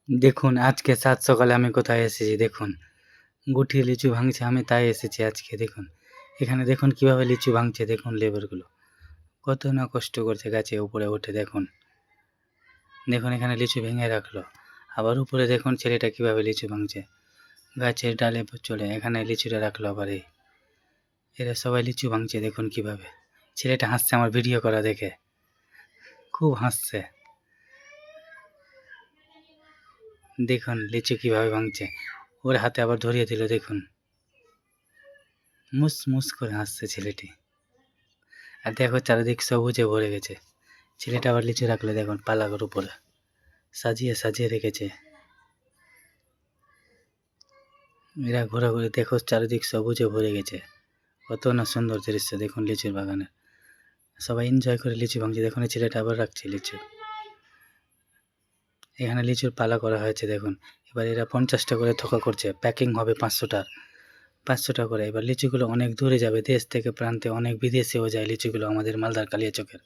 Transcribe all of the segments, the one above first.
দেখুন আজকে সাত সকালে আমি কোথায় এসেছি দেখুন। গুটি লিচু ভাঙছে আমি তাই এসেছি আজকে দেখুন। এখানে দেখুন কিভাবে লিচু ভাঙছে দেখুন লেবারগুলো। কত না কষ্ট করছে গাছে উপরে উঠে দেখুন। দেখুন এখানে লিচু ভেঙে রাখলো। আবার উপরে দেখুন ছেলেটা কিভাবে লিচু ভাঙছে। গাছের ডালে চড়ে এখানে লিচুটা রাখলো আবার এই। এরা সবাই লিচু ভাঙছে দেখুন কিভাবে। ছেলেটা হাসছে আমার ভিডিও করা দেখে। খুব হাসছে। দেখুন লিচু কিভাবে ভাঙছে। ওর হাতে আবার ধরিয়ে দিল দেখুন। মুস মুস করে হাসছে ছেলেটি। আর দেখো চারিদিক সবুজে ভরে গেছে। ছেলেটা আবার লিচু রাখলো দেখুন পালাগের উপরে। সাজিয়ে সাজিয়ে রেখেছে। এরা ঘোরাঘুরি দেখো চারিদিক সবুজে ভরে গেছে। কত না সুন্দর দৃশ্য দেখুন লিচুর বাগানে। সবাই এনজয় করে লিচু ভাঙছে দেখুন এই ছেলেটা আবার রাখছে লিচু। এখানে লিচুর পালা করা হয়েছে দেখুন। এবার এরা 50টা করে থোকা করছে। প্যাকিং হবে 500টার। 500টা করে। এবার লিচুগুলো অনেক দূরে যাবে। দেশ থেকে প্রান্তে অনেক বিদেশেও যায় লিচুগুলো আমাদের মালদার কালিয়াচকের।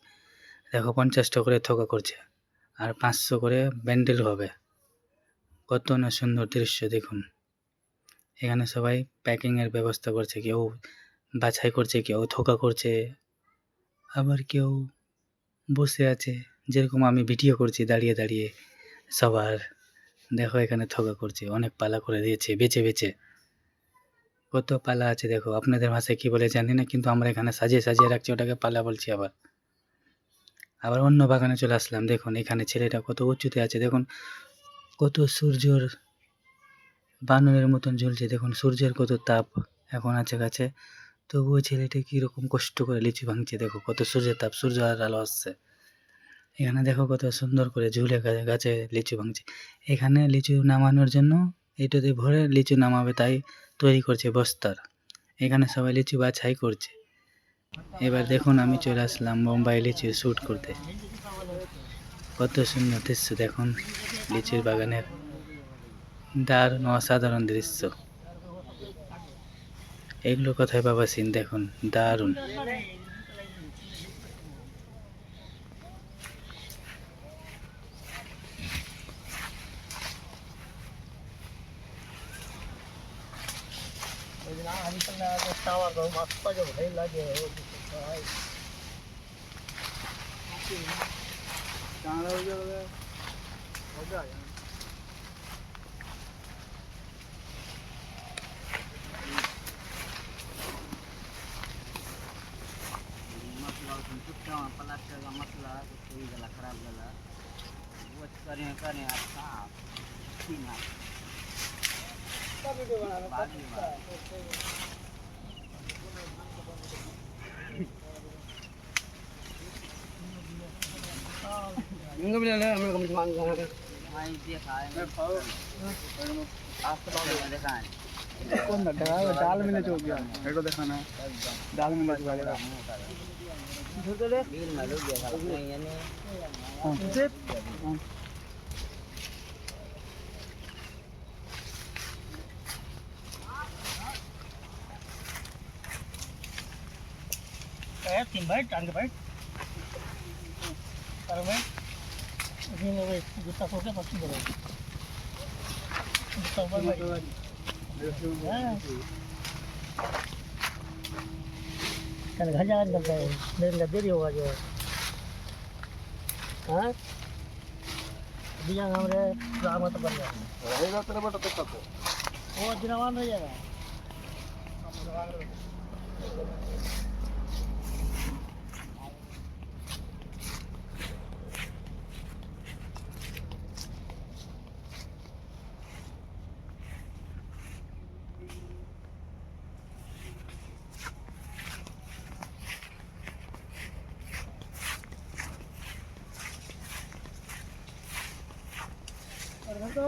দেখো 50টা করে থোকা করছে। আর 500 করে ব্যান্ডেল হবে। কত না সুন্দর দৃশ্য দেখুন। এখানে সবাই প্যাকিংয়ের ব্যবস্থা করছে। কেউ বাছাই করছে, কেউ থোকা করছে, আবার কেউ বসে আছে। যেরকম আমি ভিডিও করছি দাঁড়িয়ে দাঁড়িয়ে সবার। দেখো এখানে থোকা করছে। অনেক পালা করে দিয়েছে বেছে বেছে। কত পালা আছে দেখো। আপনাদের ভাষায় কী বলে জানি না, কিন্তু আমরা এখানে সাজিয়ে সাজিয়ে রাখছি, ওটাকে পালা বলছি। আবার অন্য বাগানে চলে আসলাম। দেখুন এখানে ছেলেটা কত উঁচুতে আছে দেখুন। কত সূর্যর বানরের মতন ঝুলছে দেখুন। সূর্যের কত তাপ এখন আছে গাছে, তবুও ছেলেটি কীরকম কষ্ট করে লিচু ভাঙছে দেখো। কত সূর্যের তাপ, সূর্য আর আলো আসছে। এখানে দেখো কত সুন্দর করে ঝুলে গাছে লিচু ভাঙছে। এখানে লিচু নামানোর জন্য এটাতে ভরে লিচু নামাবে, তাই তৈরি করছে বস্তার। এখানে সবাই লিচু বাছাই করছে। এবার দেখুন আমি চলে আসলাম বোম্বাই লিচু শ্যুট করতে। কত সুন্দর দৃশ্য দেখুন লিচুর বাগানের। দারুণ অসাধারণ দৃশ্য। এগুলো কোথায় পাবা সিন দেখুন, দারুণ। ডাল মিলে চোখ এটা দেখানা ডাল মিলে तीन भाई टांग के भाई कर भाई इसमें वो जूता खोल के पत्ती करो जूता ऊपर भाई कल घर जाकर करता है मेरे देरी होगा जो हाँ दिया हमारे राम तो बन गया रहेगा तेरा बेटा तो कब वो दिनवान हो जाएगा तो